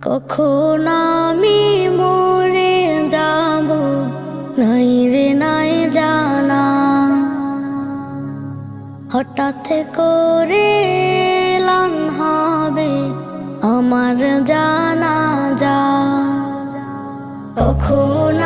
কখন আমি মরে যাব নাই রে নাই জানা, হঠাৎ করে এলান হবে আমার জানাজা। কখন